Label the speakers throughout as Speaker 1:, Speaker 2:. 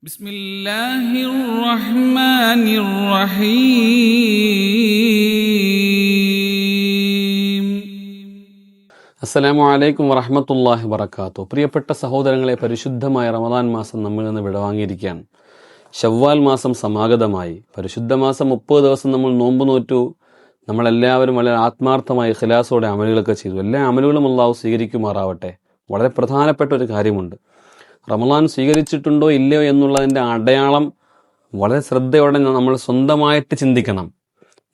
Speaker 1: بسم الله الرحمن الرحيم
Speaker 2: അസ്സലാമു അലൈക്കും വറഹ്മത്തുള്ളാഹി വബറകാതുഹു. പ്രിയപ്പെട്ട സഹോദരങ്ങളെ, പരിശുദ്ധമായ റമദാൻ മാസം നമ്മിൽ നിന്ന് വിടവാങ്ങിയിരിക്കുകയാണ്. ശവ്വാൽ മാസം സമാഗതമായി. പരിശുദ്ധ മാസം 30 ദിവസം നമ്മൾ നോമ്പ് നോറ്റു. നമ്മളെല്ലാവരും വളരെ ആത്മാർത്ഥമായി ഇഖ്ലാസോടെ അമലുകളൊക്കെ ചെയ്തു. എല്ലാ അമലുകളും അല്ലാഹു സ്വീകരിക്കുമാറാവട്ടെ. വളരെ പ്രധാനപ്പെട്ട ഒരു കാര്യമുണ്ട്. റമദാൻ സ്വീകരിച്ചിട്ടുണ്ടോ ഇല്ലയോ എന്നുള്ളതിൻ്റെ അടയാളം വളരെ ശ്രദ്ധയോടെ നമ്മൾ സ്വന്തമായിട്ട് ചിന്തിക്കണം.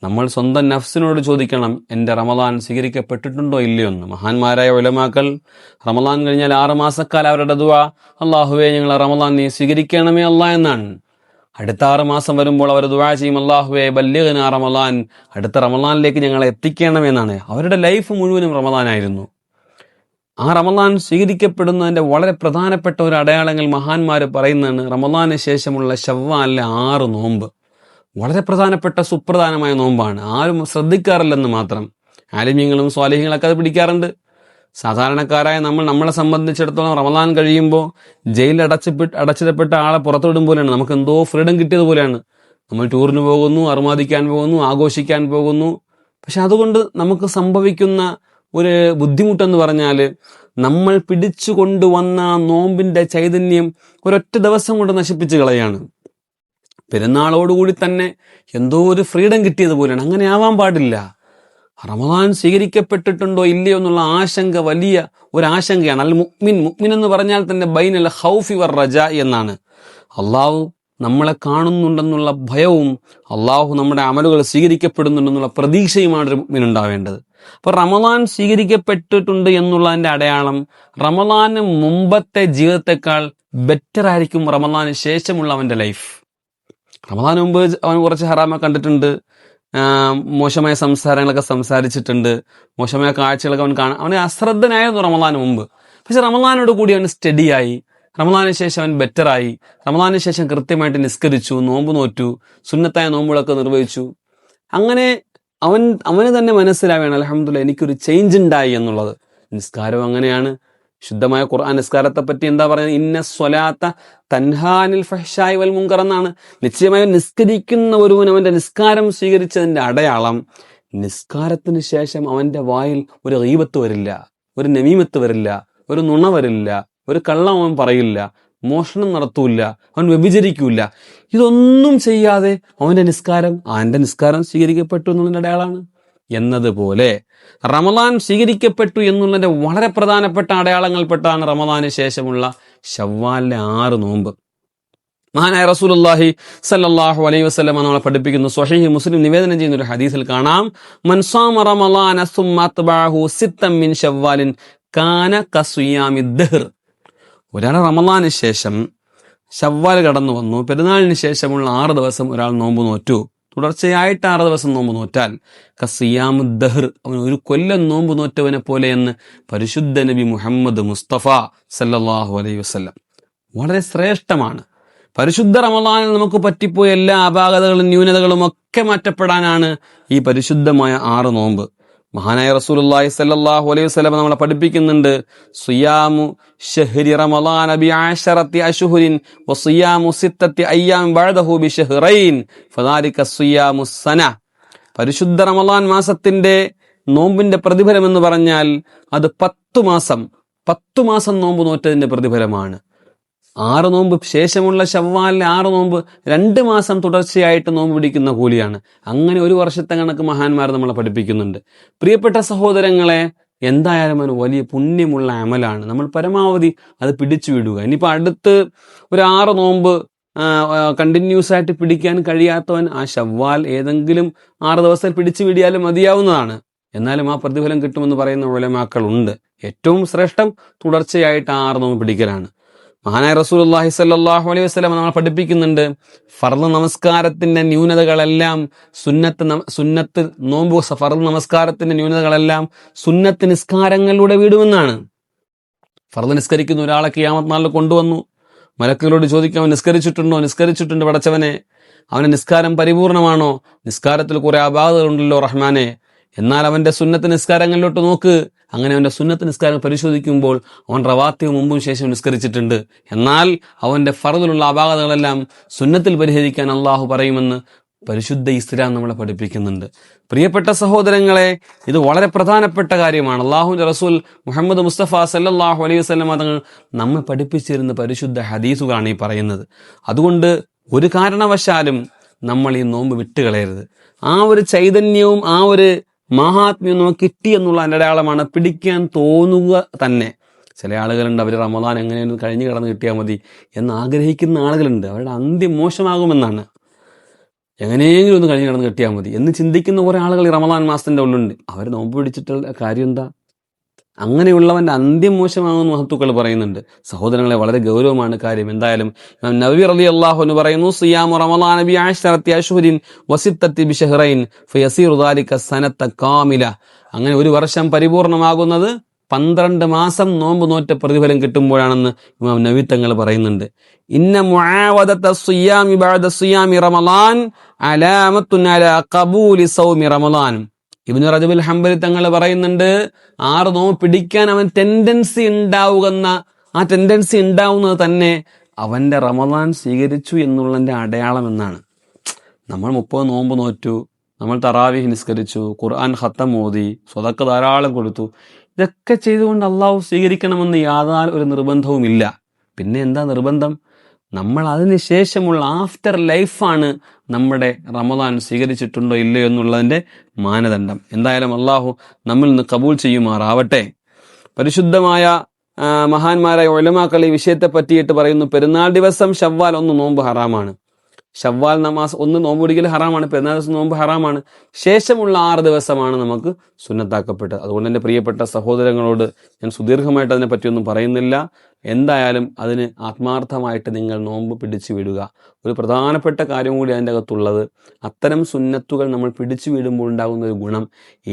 Speaker 2: നമ്മൾ സ്വന്തം നഫ്സിനോട് ചോദിക്കണം, എൻ്റെ റമദാൻ സ്വീകരിക്കപ്പെട്ടിട്ടുണ്ടോ ഇല്ലയോ എന്ന്. മഹാന്മാരായ ഉലമാക്കൾ റമദാൻ കഴിഞ്ഞാൽ 6 മാസക്കാലം അവരുടെ ദുആ, അല്ലാഹുവേ ഞങ്ങളെ റമദാൻ നീ സ്വീകരിക്കണമേ അല്ലാ എന്നാണ്. അടുത്ത 6 മാസം വരുമ്പോൾ അവർ ദുആ ചെയ്യും, അല്ലാഹുവേ ബല്ലിഗ്നാ റമദാൻ, അടുത്ത റമദാനിലേക്ക് ഞങ്ങളെ എത്തിക്കണമെന്നാണ്. അവരുടെ ലൈഫ് മുഴുവനും റമദാനായിരുന്നു. ആ റമദാൻ സ്വീകരിക്കപ്പെടുന്നതിൻ്റെ വളരെ പ്രധാനപ്പെട്ട ഒരു അടയാളങ്ങൾ മഹാന്മാർ പറയുന്നതാണ് റമദാന് ശേഷമുള്ള ശവ്വാലിലെ 6 നോമ്പ്. വളരെ പ്രധാനപ്പെട്ട സുപ്രധാനമായ നോമ്പാണ്. ആരും ശ്രദ്ധിക്കാറില്ലെന്ന് മാത്രം. ആലിമീങ്ങളും സ്വാലിഹീങ്ങളൊക്കെ അത് പിടിക്കാറുണ്ട്. സാധാരണക്കാരായ നമ്മളെ സംബന്ധിച്ചിടത്തോളം റമദാൻ കഴിയുമ്പോൾ ജയിലിൽ അടച്ചിടപ്പെട്ട ആളെ പുറത്തുവിടും പോലെയാണ്. നമുക്ക് എന്തോ ഫ്രീഡം കിട്ടിയതുപോലെയാണ്. നമ്മൾ ടൂറിന് പോകുന്നു, അർമാദിക്കാൻ പോകുന്നു, ആഘോഷിക്കാൻ പോകുന്നു. പക്ഷെ അതുകൊണ്ട് നമുക്ക് സംഭവിക്കുന്ന ഒരു ബുദ്ധിമുട്ടെന്ന് പറഞ്ഞാൽ, നമ്മൾ പിടിച്ചു കൊണ്ടുവന്ന നോമ്പിന്റെ ചൈതന്യം ഒരൊറ്റ ദിവസം കൊണ്ട് നശിപ്പിച്ച് കളയാണ്. പെരുന്നാളോടുകൂടി തന്നെ എന്തോ ഒരു ഫ്രീഡം കിട്ടിയതുപോലെയാണ്. അങ്ങനെ ആവാൻ പാടില്ല. റമദാൻ സ്വീകരിക്കപ്പെട്ടിട്ടുണ്ടോ ഇല്ലയോ എന്നുള്ള ആശങ്ക വലിയ ഒരു ആശങ്കയാണ്. അൽ മുഅ്മിൻ എന്ന് പറഞ്ഞാൽ തന്നെ ബൈനൽ ഖൗഫി വർ റജാ എന്നാണ്. അള്ളാഹു നമ്മളെ കാണുന്നുണ്ടെന്നുള്ള ഭയവും അള്ളാഹു നമ്മുടെ അമലുകൾ സ്വീകരിക്കപ്പെടുന്നുണ്ടെന്നുള്ള പ്രതീക്ഷയുമാണ് ഒരു മുഅ്മിൻ ഉണ്ടാവേണ്ടത്. അപ്പൊ റമദാൻ സ്വീകരിക്കപ്പെട്ടിട്ടുണ്ട് എന്നുള്ളതിന്റെ അടയാളം, റമദാന് മുമ്പത്തെ ജീവിതത്തെക്കാൾ ബെറ്റർ ആയിരിക്കും റമദാന് ശേഷമുള്ള അവന്റെ ലൈഫ്. റമദാന് മുമ്പ് അവൻ കുറച്ച് ഹറാമൊക്കെ കണ്ടിട്ടുണ്ട്, മോശമായ സംസാരങ്ങളൊക്കെ സംസാരിച്ചിട്ടുണ്ട്, മോശമായ കാഴ്ചകളൊക്കെ അവന് അശ്രദ്ധനായിരുന്നു റമദാന് മുമ്പ്. പക്ഷെ റമദാനോട് കൂടി അവൻ സ്റ്റഡിയായി. റമദാന് ശേഷം അവൻ ബെറ്ററായി. റമദാന് ശേഷം കൃത്യമായിട്ട് നിസ്കരിച്ചു, നോമ്പ് നോറ്റു, സുന്നത്തായ നോമ്പുകളൊക്കെ നിർവഹിച്ചു. അങ്ങനെ അവന് തന്നെ മനസ്സിലാവുകയാണ്, അൽഹംദുലില്ലാഹ് എനിക്കൊരു ചേഞ്ച് ഉണ്ടായി എന്നുള്ളത്. നിസ്കാരം അങ്ങനെയാണ്. ശുദ്ധമായ ഖുർആൻ നിസ്കാരത്തെ പറ്റി എന്താ പറയുന്നത്? ഇന്ന സ്വലാത്ത തൻഹാനിൽ ഫഹ്ശായി വൽ മുൻകർ എന്നാണ്. നിശ്ചയമായും നിസ്കരിക്കുന്ന ഒരുവൻ അവന്റെ നിസ്കാരം സ്വീകരിച്ചതിന്റെ അടയാളം, നിസ്കാരത്തിന് ശേഷം അവന്റെ വായിൽ ഒരു ഗീബത്ത് വരില്ല, ഒരു നമീമത്ത് വരില്ല, ഒരു നുണ വരില്ല, ഒരു കള്ളം അവൻ പറയില്ല, മോഷണം നടത്തൂല്ല, അവൻ വ്യഭിചരിക്കൂല. ഇതൊന്നും ചെയ്യാതെ അവന്റെ നിസ്കാരം സ്വീകരിക്കപ്പെട്ടു എന്നുള്ളതിന്റെ അടയാളമാണ്. എന്നതുപോലെ റമദാൻ സ്വീകരിക്കപ്പെട്ടു എന്നുള്ളതിന്റെ വളരെ പ്രധാനപ്പെട്ട അടയാളങ്ങൾപ്പെട്ടാണ് റമദാന് ശേഷമുള്ള ശവ്വാലിലെ 6 നോമ്പ്. മഹാനായ റസൂലുള്ളാഹി സ്വല്ലല്ലാഹു അലൈഹി വസല്ലം നമ്മളെ പഠിപ്പിക്കുന്നു. സ്വഹീഹ് മുസ്ലിം നിവേദനം ചെയ്യുന്ന ഒരു ഹദീസിൽ കാണാം, മൻ സാമ റമളാന സുമ്മ അത്ബഅഹു സിത്തൻ മിൻ ശവ്വാലിൻ കാന കസിയാമിദ് ദഹ്ർ. ഒരാൾ റമളാന് ശേഷം ശവ്വാൽ കടന്നു വന്നു, പെരുന്നാളിന് ശേഷമുള്ള 6 ദിവസം ഒരാൾ നോമ്പ് നോറ്റു, തുടർച്ചയായിട്ട് 6 ദിവസം നോമ്പ് നോറ്റാൽ കസിയാമുദ് ദഹ്ർ, അവൻ ഒരു കൊല്ലം നോമ്പ് നോറ്റവനെ പോലെ എന്ന് പരിശുദ്ധ നബി മുഹമ്മദ് മുസ്തഫ സല്ലല്ലാഹു അലൈഹി വസല്ലം. വളരെ ശ്രേഷ്ഠമാണ്. പരിശുദ്ധ റമളാനിൽ നമുക്ക് പറ്റിപ്പോയ എല്ലാ അപാകതകളും ന്യൂനതകളും ഒക്കെ മാറ്റപ്പെടാനാണ് ഈ പരിശുദ്ധമായ 6 നോമ്പ്. മഹാനായ റസൂലുള്ളാഹി സ്വല്ലല്ലാഹു അലൈഹി വസല്ലം നമ്മളെ പഠിപ്പിക്കുന്നുണ്ട്, സിയാമു ശഹ്രി റമളാന ബിഅശറത്തി അശ്ഹുരിൻ വസിയാമു സിത്തത്തി അയ്യാം ബഅദഹു ബിശഹ്റൈൻ ഫദാലിക സിയാമുസ് സന. പരിശുദ്ധ റമളാൻ മാസത്തിന്റെ നോമ്പിന്റെ പ്രതിഫലം എന്ന് പറഞ്ഞാൽ അത് 10 മാസം നോമ്പ് നോറ്റതിന്റെ പ്രതിഫലമാണ്. 6 നോമ്പ് ശേഷമുള്ള ശവ്വാലിലെ 6 നോമ്പ് 2 മാസം തുടർച്ചയായിട്ട് നോമ്പ് പിടിക്കുന്ന കൂലിയാണ്. അങ്ങനെ 1 വർഷത്തെ കണക്ക് മഹാന്മാർ നമ്മളെ പഠിപ്പിക്കുന്നുണ്ട്. പ്രിയപ്പെട്ട സഹോദരങ്ങളെ, എന്തായാലും അത് വലിയ പുണ്യമുള്ള അമലാണ്. നമ്മൾ പരമാവധി അത് പിടിച്ചു വിടുക. ഇനിയിപ്പോൾ അടുത്ത് ഒരു 6 നോമ്പ് കണ്ടിന്യൂസ് ആയിട്ട് പിടിക്കാൻ കഴിയാത്തവൻ ആ ശവ്വാൽ ഏതെങ്കിലും 6 ദിവസം പിടിച്ചു വിടിയാലും മതിയാവുന്നതാണ്. എന്നാലും ആ പ്രതിഫലം കിട്ടുമെന്ന് പറയുന്ന ഉലമാക്കൾ ഉണ്ട്. ഏറ്റവും ശ്രേഷ്ഠം തുടർച്ചയായിട്ട് 6 നോമ്പ് പിടിക്കലാണ്. മഹാനായ റസൂലുള്ളാഹി സ്വല്ലല്ലാഹു അലൈഹി വസല്ലം നമ്മളെ പഠിപ്പിക്കുന്നുണ്ട്, ഫർള് നമസ്കാരത്തിന്റെ ന്യൂനതകളെല്ലാം ഫർള് നമസ്കാരത്തിന്റെ ന്യൂനതകളെല്ലാം സുന്നത്ത് നിസ്കാരങ്ങളിലൂടെ വീടുമെന്നാണ്. ഫർള് നിസ്കരിക്കുന്ന ഒരാളെ ഖിയാമത്ത് നാളിൽ കൊണ്ടുവന്നു, മലക്കുകളോട് ചോദിക്കും, അവൻ നിസ്കരിച്ചിട്ടുണ്ട് പടച്ചവനെ, അവന്റെ നിസ്കാരം പരിപൂർണമാണോ? നിസ്കാരത്തിൽ കുറെ അപാകതകളുണ്ടല്ലോ റഹ്മാനെ. എന്നാൽ അവന്റെ സുന്നത്ത് നിസ്കാരങ്ങളിലോട്ട് നോക്ക്, അങ്ങനെ അവൻ്റെ സുന്നത്ത് നിസ്കാരം പരിശോധിക്കുമ്പോൾ അവൻ റവാത്തിവ് മുമ്പും ശേഷം നിസ്കരിച്ചിട്ടുണ്ട്. എന്നാൽ അവൻ്റെ ഫർദിലുള്ള അപാകതകളെല്ലാം സുന്നത്തിൽ പരിഹരിക്കാൻ അള്ളാഹു പറയുമെന്ന് പരിശുദ്ധ ഇസ്ലാം നമ്മളെ പഠിപ്പിക്കുന്നുണ്ട്. പ്രിയപ്പെട്ട സഹോദരങ്ങളെ, ഇത് വളരെ പ്രധാനപ്പെട്ട കാര്യമാണ്. അള്ളാഹുവിൻ്റെ റസൂൽ മുഹമ്മദ് മുസ്തഫ സല്ലല്ലാഹു അലൈഹി വസല്ലം തങ്ങൾ നമ്മെ പഠിപ്പിച്ചിരുന്ന പരിശുദ്ധ ഹദീസുകളാണ് ഈ പറയുന്നത്. അതുകൊണ്ട് ഒരു കാരണവശാലും നമ്മൾ ഈ നോമ്പ് വിട്ടുകളയരുത്. ആ ഒരു ചൈതന്യവും ആ ഒരു മഹാത്മ്യവും നമുക്ക് കിട്ടി എന്നുള്ള അടയാളമാണ്. പിടിക്കാൻ തോന്നുക തന്നെ. ചില ആളുകളുണ്ട്, അവർ റമദാൻ എങ്ങനെയൊന്നും കഴിഞ്ഞു കിടന്ന് കിട്ടിയാൽ മതി എന്ന് ആഗ്രഹിക്കുന്ന ആളുകളുണ്ട്. അവരുടെ അന്ത്യം മോശമാകുമെന്നാണ്. എങ്ങനെയെങ്കിലും ഒന്ന് കഴിഞ്ഞ് കിടന്ന് കിട്ടിയാൽ മതി എന്ന് ചിന്തിക്കുന്ന കുറേ ആളുകൾ ഈ റമദാൻ മാസത്തിൻ്റെ ഉള്ളുണ്ട്. അവർ നോമ്പ് പിടിച്ചിട്ടുള്ള കാര്യം എന്താ? അങ്ങനെയുള്ളവൻ്റെ അന്ത്യം മോശമാകുമെന്ന് മഹത്തുക്കൾ പറയുന്നുണ്ട്. സഹോദരങ്ങളെ, വളരെ ഗൗരവമാണ് കാര്യം. എന്തായാലും ഇമാം നവവി റളിയല്ലാഹു അൻഹു പറയുന്നു, സിയാമു റമളാന ബി 10 അശ്ഹുരിൻ വസിത്തത്തി ബിശഹ്റൈൻ ഫയസീറു ദാലിക സനത കാമില. അങ്ങനെ ഒരു വർഷം പരിപൂർണമാകുന്നത് 12 മാസം നോമ്പ് നോറ്റ പ്രതിഫലം കിട്ടുമ്പോഴാണെന്ന് ഇമാം നവവി തങ്ങൾ പറയുന്നുണ്ട്. ഇന്ന മുആവദത സിയാമി ബഅദ സിയാമി റമളാൻ അലാമത്തുൻ അലാ ഖബൂലി സൗമി റമളാൻ. ഇബ്നു റജബുൽ ഹംബലി തങ്ങൾ പറയുന്നുണ്ട്, 6 നോമ്പ് പിടിക്കാൻ അവൻ ടെൻഡൻസി ഉണ്ടാവുന്നത് തന്നെ അവൻ്റെ റമളാൻ സ്വീകരിച്ചു എന്നുള്ളതിൻ്റെ അടയാളം എന്നാണ്. നമ്മൾ 30 നോമ്പ് നോറ്റു, നമ്മൾ തറാവീഹ് നിസ്കരിച്ചു, ഖുർആൻ ഖത്തം ഓതി, സ്വതക്ക ധാരാളം കൊടുത്തു. ഇതൊക്കെ ചെയ്തുകൊണ്ട് അള്ളാഹു സ്വീകരിക്കണമെന്ന് യാതൊരു ഒരു നിർബന്ധവുമില്ല. പിന്നെ എന്താ നിർബന്ധം? നമ്മൾ അതിന് ശേഷമുള്ള ആഫ്റ്റർ ലൈഫാണ് നമ്മുടെ റമദാൻ സ്വീകരിച്ചിട്ടുണ്ടോ ഇല്ലയോ എന്നുള്ളതിൻ്റെ മാനദണ്ഡം. എന്തായാലും അള്ളാഹു നമ്മിൽ നിന്ന് കബൂൽ ചെയ്യുമാറാവട്ടെ. പരിശുദ്ധമായ മഹാന്മാരായ ഉലമാക്കൾ ഈ വിഷയത്തെ പറ്റിയിട്ട് പറയുന്നു, പെരുന്നാൾ ദിവസം ശവ്വാൽ 1 നോമ്പ് ഹറാമാണ്. ശവ്വാൽ നമാസ് 1 നോമ്പ് പിടിക്കൽ ഹറാമാണ്. പെരുന്നാൾ ദിവസം നോമ്പ് ഹറാമാണ്. ശേഷമുള്ള 6 ദിവസമാണ് നമുക്ക് സുന്നത്താക്കപ്പെട്ടത്. അതുകൊണ്ട് എൻ്റെ പ്രിയപ്പെട്ട സഹോദരങ്ങളോട് ഞാൻ സുദീർഘമായിട്ട് അതിനെ പറ്റിയൊന്നും പറയുന്നില്ല. എന്തായാലും അതിന് ആത്മാർത്ഥമായിട്ട് നിങ്ങൾ നോമ്പ് പിടിച്ചു വിടുക. ഒരു പ്രധാനപ്പെട്ട കാര്യം കൂടി അതിൻ്റെ അകത്തുള്ളത്, അത്തരം സുന്നത്തുകൾ നമ്മൾ പിടിച്ചു വിടുമ്പോൾ ഉണ്ടാകുന്ന ഒരു ഗുണം,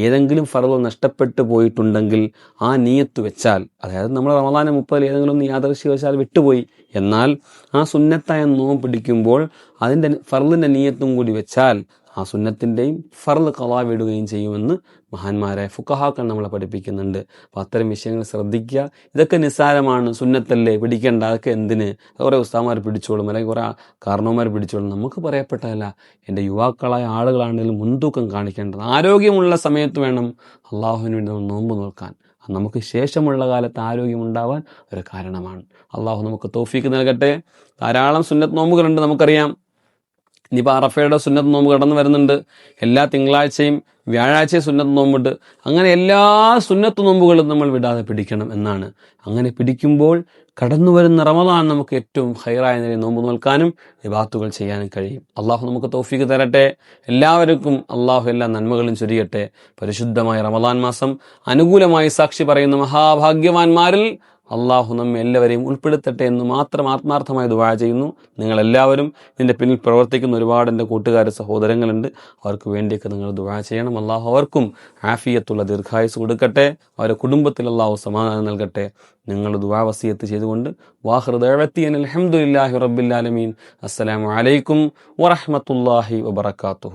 Speaker 2: ഏതെങ്കിലും ഫർദ് നഷ്ടപ്പെട്ടു പോയിട്ടുണ്ടെങ്കിൽ ആ നിയത്ത് വെച്ചാൽ, അതായത് നമ്മൾ റമദാൻ 30 ഏതെങ്കിലും ഒന്ന് യാദൃശ്ചികവശാൽ വിട്ടുപോയി, എന്നാൽ ആ സുന്നത്തായ നോമ്പ് പിടിക്കുമ്പോൾ അതിൻ്റെ ഫർദിൻ്റെ നിയത്തും കൂടി വെച്ചാൽ ആ സുന്നത്തിൻ്റെയും ഫർദ് ഖളാ വിടുകയും ചെയ്യുമെന്ന് മഹാന്മാരായ ഫുഖഹാക്കൾ നമ്മളെ പഠിപ്പിക്കുന്നുണ്ട്. അപ്പോൾ അത്തരം വിഷയങ്ങൾ ശ്രദ്ധിക്കുക. ഇതൊക്കെ നിസ്സാരമാണ്, സുന്നത്തല്ലേ, പിടിക്കേണ്ട, അതൊക്കെ എന്തിന്, കുറേ ഉസ്താദ്മാർ പിടിച്ചോളും, അല്ലെങ്കിൽ കുറേ കാരണവന്മാർ പിടിച്ചോളും. നമുക്ക് പറയപ്പെട്ടതല്ല. എൻ്റെ യുവാക്കളായ ആളുകളാണെങ്കിലും മുൻതൂക്കം കാണിക്കേണ്ടത്. ആരോഗ്യമുള്ള സമയത്ത് വേണം അള്ളാഹുവിന് വേണ്ടി നമ്മൾ നോമ്പ് നോക്കാൻ. നമുക്ക് ശേഷമുള്ള കാലത്ത് ആരോഗ്യമുണ്ടാവാൻ ഒരു കാരണമാണ്. അള്ളാഹു നമുക്ക് തൗഫീക്ക് നൽകട്ടെ. ധാരാളം സുന്നത്ത് നോമ്പുകളുണ്ട്, നമുക്കറിയാം. ഇനിയിപ്പോൾ അറഫയുടെ സുന്നത്ത് നോമ്പ് കടന്നു വരുന്നുണ്ട്. എല്ലാ തിങ്കളാഴ്ചയും വ്യാഴാഴ്ചയും സുന്നത്ത് നോമ്പുണ്ട്. അങ്ങനെ എല്ലാ സുന്നത്ത് നോമ്പുകളും നമ്മൾ വിടാതെ പിടിക്കണം എന്നാണ്. അങ്ങനെ പിടിക്കുമ്പോൾ കടന്നു വരുന്ന റമദാൻ നമുക്ക് ഏറ്റവും ഹൈറായ നിലയിൽ നോമ്പ് നോൽക്കാനും ഇബാദത്തുകൾ ചെയ്യാനും കഴിയും. അള്ളാഹു നമുക്ക് തൗഫീക്ക് തരട്ടെ. എല്ലാവർക്കും അള്ളാഹു എല്ലാ നന്മകളും ചൊരിയട്ടെ. പരിശുദ്ധമായ റമദാൻ മാസം അനുകൂലമായി സാക്ഷി പറയുന്ന മഹാഭാഗ്യവാന്മാരിൽ അള്ളാഹു നമ്മെ എല്ലാവരെയും ഉൾപ്പെടുത്തട്ടെ എന്ന് മാത്രം ആത്മാർത്ഥമായി ദുആ ചെയ്യുന്നു. നിങ്ങളെല്ലാവരും ഇതിൻ്റെ പിന്നിൽ പ്രവർത്തിക്കുന്ന ഒരുപാട് എൻ്റെ കൂട്ടുകാർ സഹോദരങ്ങളുണ്ട്. അവർക്ക് വേണ്ടിയൊക്കെ നിങ്ങൾ ദുആ ചെയ്യണം. അള്ളാഹു അവർക്കും ആഫിയത്തുള്ള ദീർഘായുസ് കൊടുക്കട്ടെ. അവരുടെ കുടുംബത്തിൽ അള്ളാഹു സമാധാനം നൽകട്ടെ. നിങ്ങൾ ദുആ വസിയത്ത് ചെയ്തുകൊണ്ട് വാഖിറു ദഅവതി അൽഹംദുലില്ലാഹി റബ്ബിൽ ആലമീൻ. അസ്സലാമു അലൈക്കും വറഹ്മത്തുള്ളാഹി വബറകാതുഹു.